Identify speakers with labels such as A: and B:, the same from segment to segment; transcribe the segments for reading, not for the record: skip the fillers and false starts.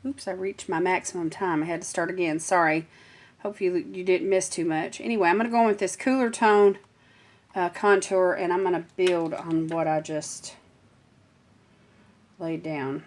A: Oops, I reached my maximum time. I had to start again. Sorry. Hope you didn't miss too much. Anyway, I'm going to go in with this cooler tone contour, and I'm going to build on what I just laid down.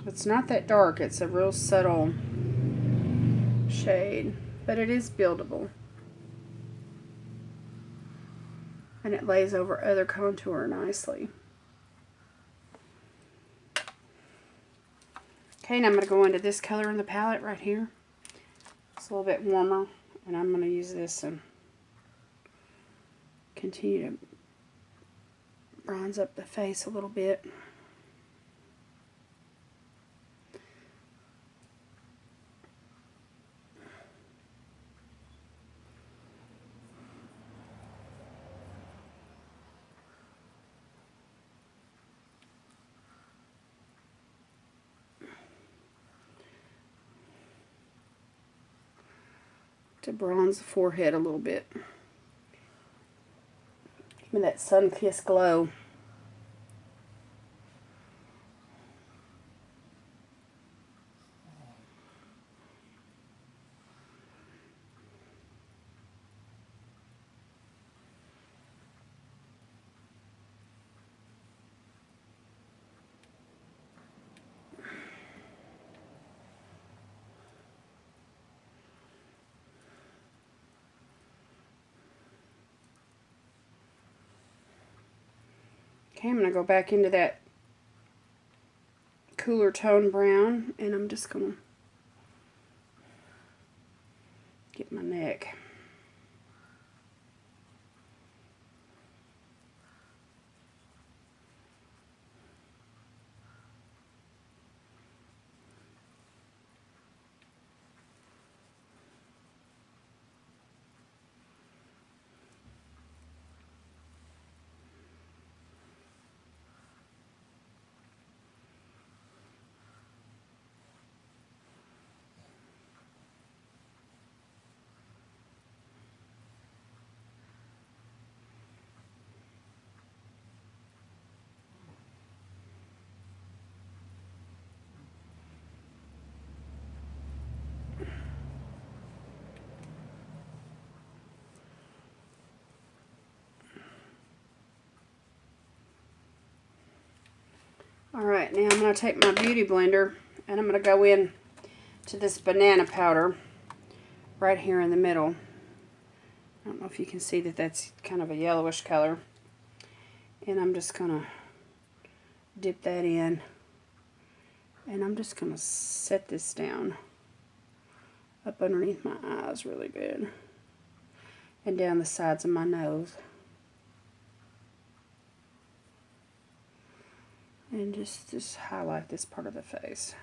A: It's not that dark. It's a real subtle shade, but it is buildable. And it lays over other contour nicely. Okay, now I'm going to go into this color in the palette right here. It's a little bit warmer, and I'm going to use this and continue to bronze up the face a little bit. To bronze the forehead a little bit. Give me that sun-kissed glow. Okay, I'm going to go back into that cooler tone brown, and I'm just going to get my neck. Alright, now I'm going to take my beauty blender and I'm going to go in to this banana powder right here in the middle. I don't know if you can see that that's kind of a yellowish color. And I'm just going to dip that in. And I'm just going to set this down up underneath my eyes really good. And down the sides of my nose. And just highlight this part of the face.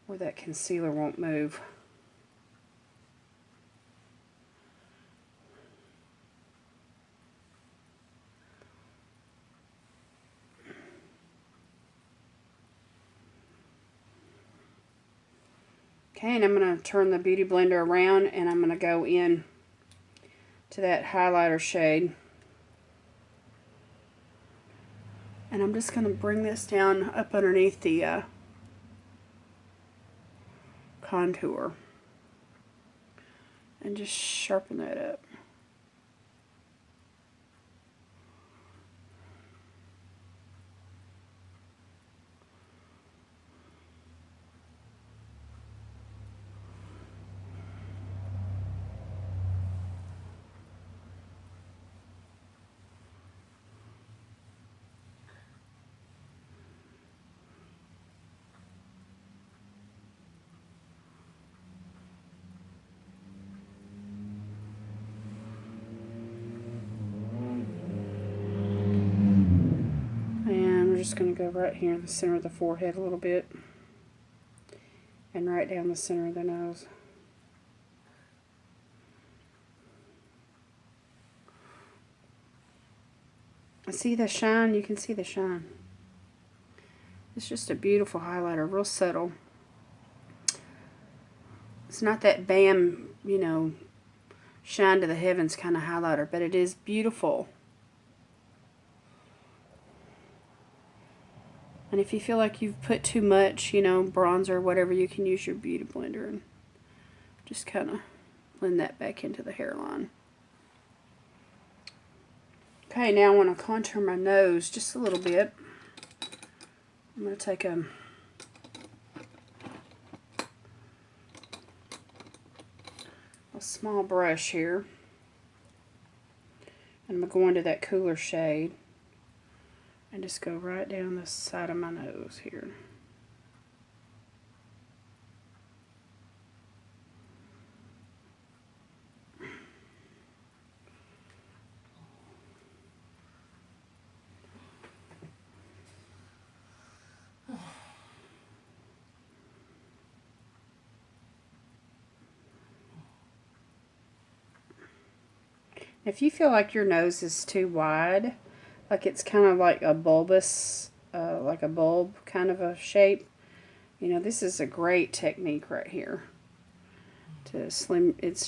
A: Where that concealer won't move. Okay, and I'm going to turn the beauty blender around and I'm going to go in to that highlighter shade. And I'm just going to bring this down up underneath the contour. And just sharpen that up. just going to go right here in the center of the forehead a little bit. And right down the center of the nose. See the shine? You can see the shine. It's just a beautiful highlighter, real subtle. It's not that bam, you know, shine to the heavens kind of highlighter, but it is beautiful. And if you feel like you've put too much, you know, bronzer or whatever, you can use your beauty blender and just kind of blend that back into the hairline. Okay, now I want to contour my nose just a little bit. I'm going to take a small brush here. And I'm going to go into that cooler shade and just go right down the side of my nose here. If you feel like your nose is too wide, like it's kind of like a bulbous, like a bulb kind of a shape, you know, this is a great technique right here. It's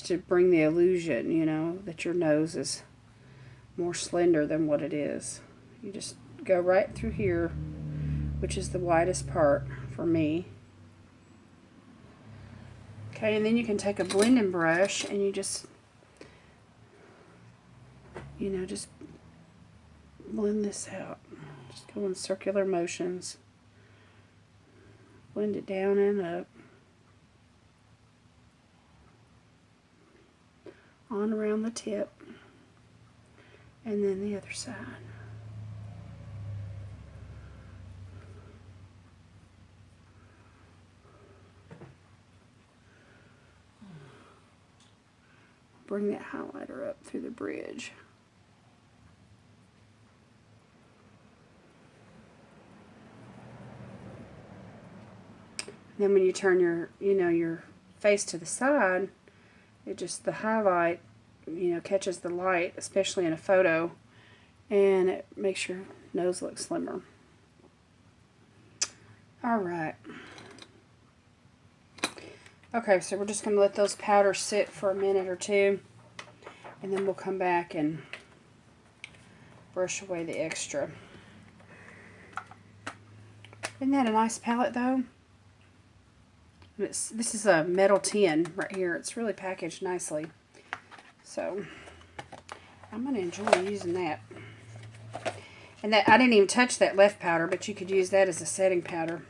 A: to bring the illusion, you know, that your nose is more slender than what it is. You just go right through here, which is the widest part for me. Okay, and then you can take a blending brush and you just, you know, just blend this out. Just go in circular motions. Blend it down and up. On around the tip. And then the other side. Bring that highlighter up through the bridge. Then when you turn your, you know, your face to the side, it just, the highlight, you know, catches the light, especially in a photo, and it makes your nose look slimmer. Alright. Okay, so we're just going to let those powders sit for a minute or two, and then we'll come back and brush away the extra. Isn't that a nice palette, though? This is a metal tin right here. It's really packaged nicely. So, I'm going to enjoy using that. And that, I didn't even touch that left powder, but you could use that as a setting powder.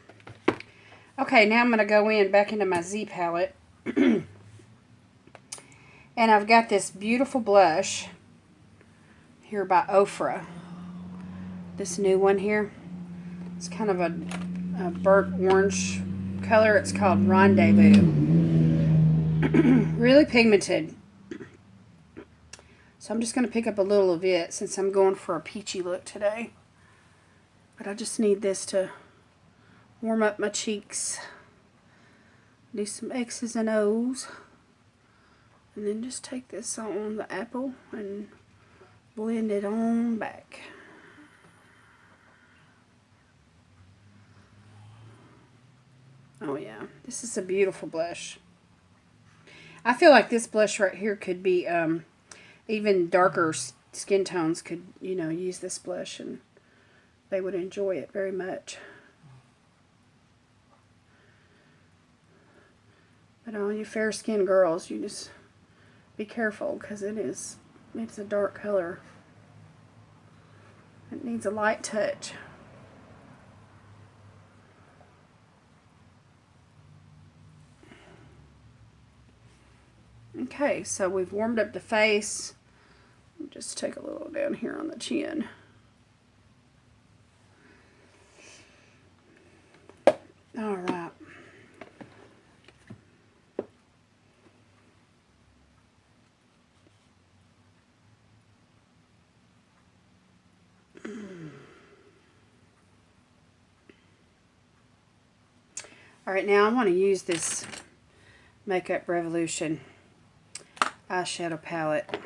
A: Okay, now I'm going to go back into my Z palette. And I've got this beautiful blush here by Ofra. This new one here. It's kind of a burnt orange color. It's called Rendezvous. Really pigmented. So I'm just going to pick up a little of it since I'm going for a peachy look today. But I just need this to warm up my cheeks. Do some X's and O's. And then just take this on the apple and blend it on back. Oh yeah, this is a beautiful blush. I feel like this blush right here could be, even darker skin tones could, you know, use this blush and they would enjoy it very much. But all you fair skinned girls, you just be careful because it's a dark color. It needs a light touch. Okay, so we've warmed up the face. Just take a little down here on the chin. All right. Alright, now I want to use this Makeup Revolution eyeshadow palette.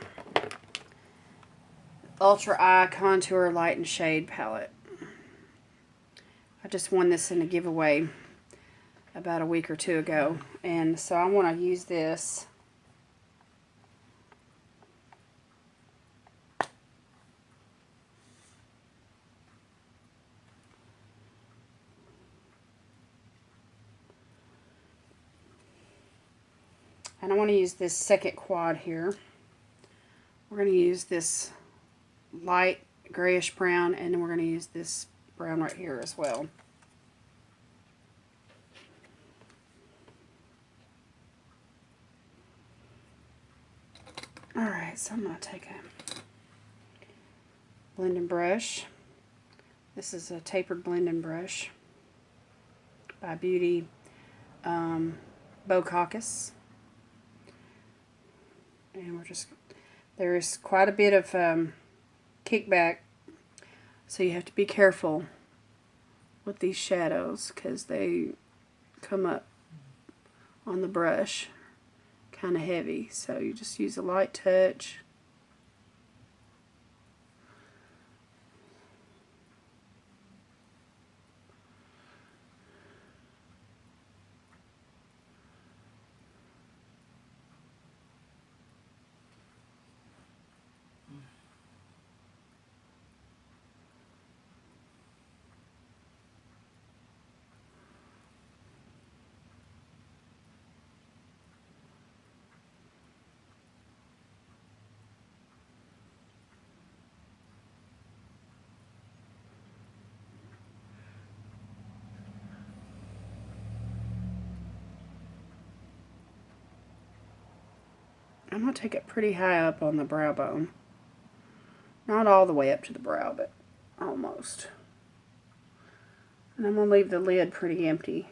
A: Ultra Eye Contour Light and Shade palette. I just won this in a giveaway about a week or two ago, and so I want to use this. And I want to use this second quad here. We're going to use this light grayish brown, and then we're going to use this brown right here as well. Alright, so I'm going to take a blending brush. This is a tapered blending brush by Beauty Bow Caucus. And we're just, there's quite a bit of kickback, so you have to be careful with these shadows because they come up on the brush kind of heavy, so you just use a light touch. I'm going to take it pretty high up on the brow bone. Not all the way up to the brow, but almost. And I'm going to leave the lid pretty empty.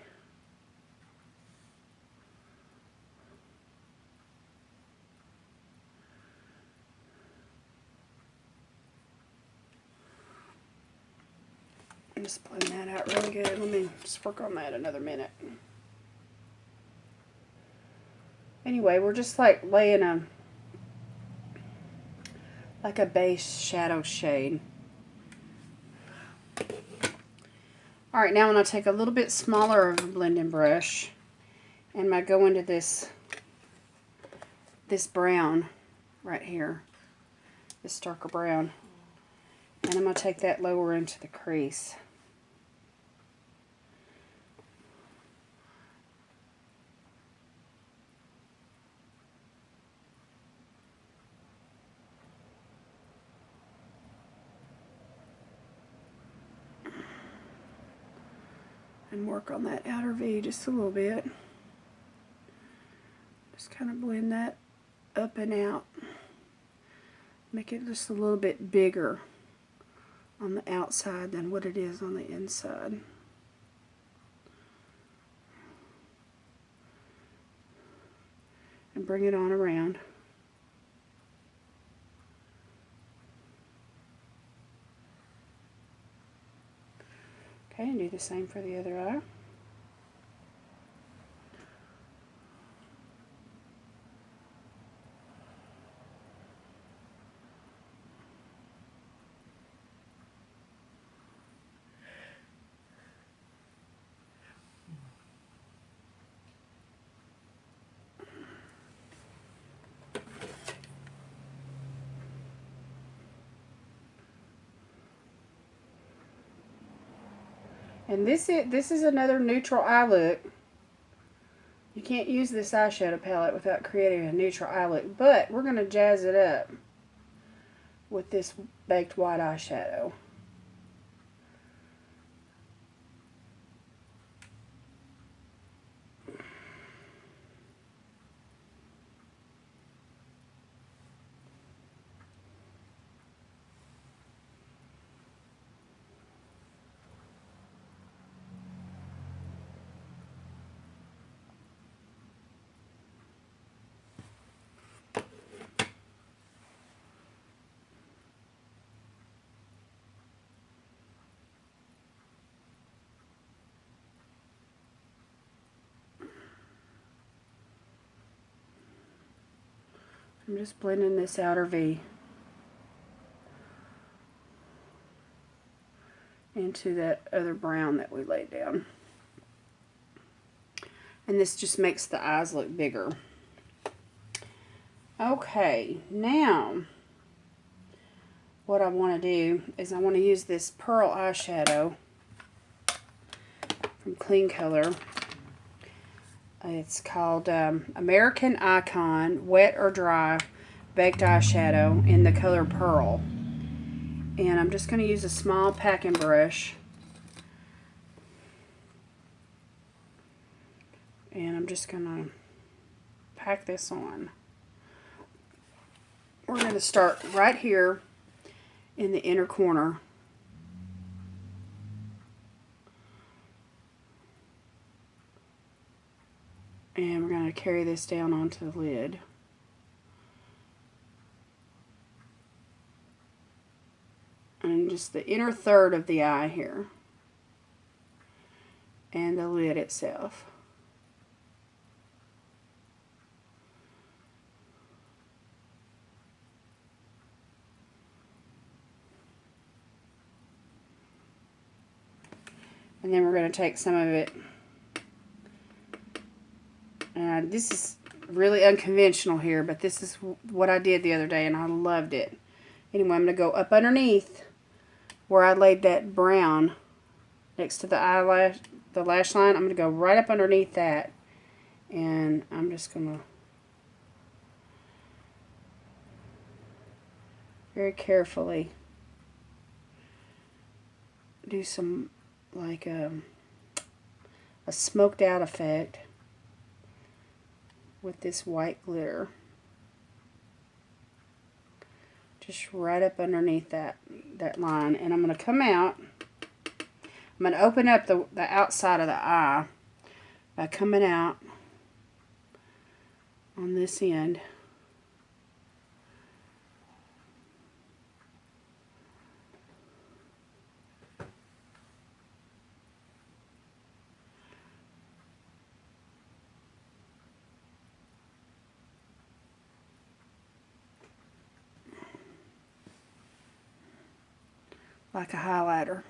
A: Just blend that out really good. Let me just work on that another minute. Anyway, we're just like laying a base shadow shade. Alright, now I'm going to take a little bit smaller of a blending brush and I go into this brown right here, this darker brown, and I'm going to take that lower into the crease. And work on that outer V just a little bit. Just kind of blend that up and out. Make it just a little bit bigger on the outside than what it is on the inside. And bring it on around. Okay, and do the same for the other eye. And this is another neutral eye look. You can't use this eyeshadow palette without creating a neutral eye look, but we're going to jazz it up with this baked white eyeshadow. I'm just blending this outer V into that other brown that we laid down. And this just makes the eyes look bigger. Okay, now what I want to do is I want to use this pearl eyeshadow from Clean Color. It's called American Icon Wet or Dry Baked Eyeshadow in the color Pearl. And I'm just going to use a small packing brush. And I'm just going to pack this on. We're going to start right here in the inner corner. And we're going to carry this down onto the lid. And just the inner third of the eye here. And the lid itself. And then we're going to take some of it. And this is really unconventional here, but this is what I did the other day and I loved it. Anyway, I'm going to go up underneath where I laid that brown next to the eyelash, the lash line. I'm going to go right up underneath that. And I'm just going to very carefully do some like a smoked out effect with this white glitter. Just right up underneath that line. And I'm going to come out. I'm going to open up the outside of the eye by coming out on this end. Like a highlighter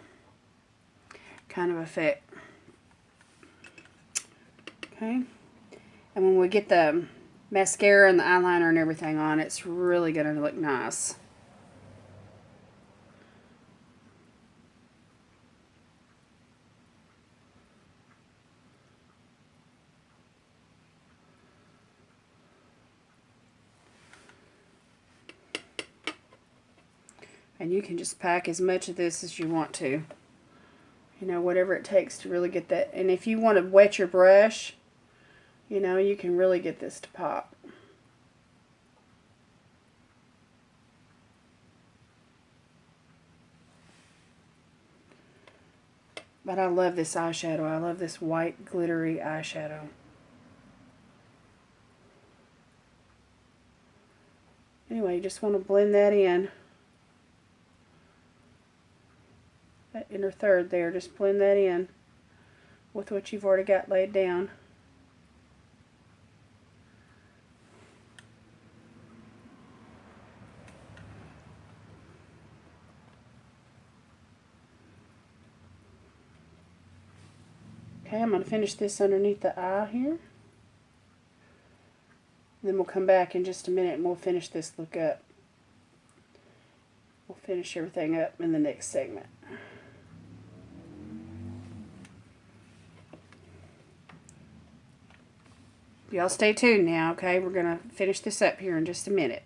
A: kind of effect. Okay. And when we get the mascara and the eyeliner and everything on, it's really going to look nice. And you can just pack as much of this as you want to. You know, whatever it takes to really get that. And if you want to wet your brush, you know, you can really get this to pop. But I love this eyeshadow. I love this white glittery eyeshadow. Anyway, you just want to blend that in. That inner third there, just blend that in with what you've already got laid down. Okay, I'm going to finish this underneath the eye here. Then we'll come back in just a minute and we'll finish this look up. We'll finish everything up in the next segment. Y'all stay tuned now, okay? We're going to finish this up here in just a minute.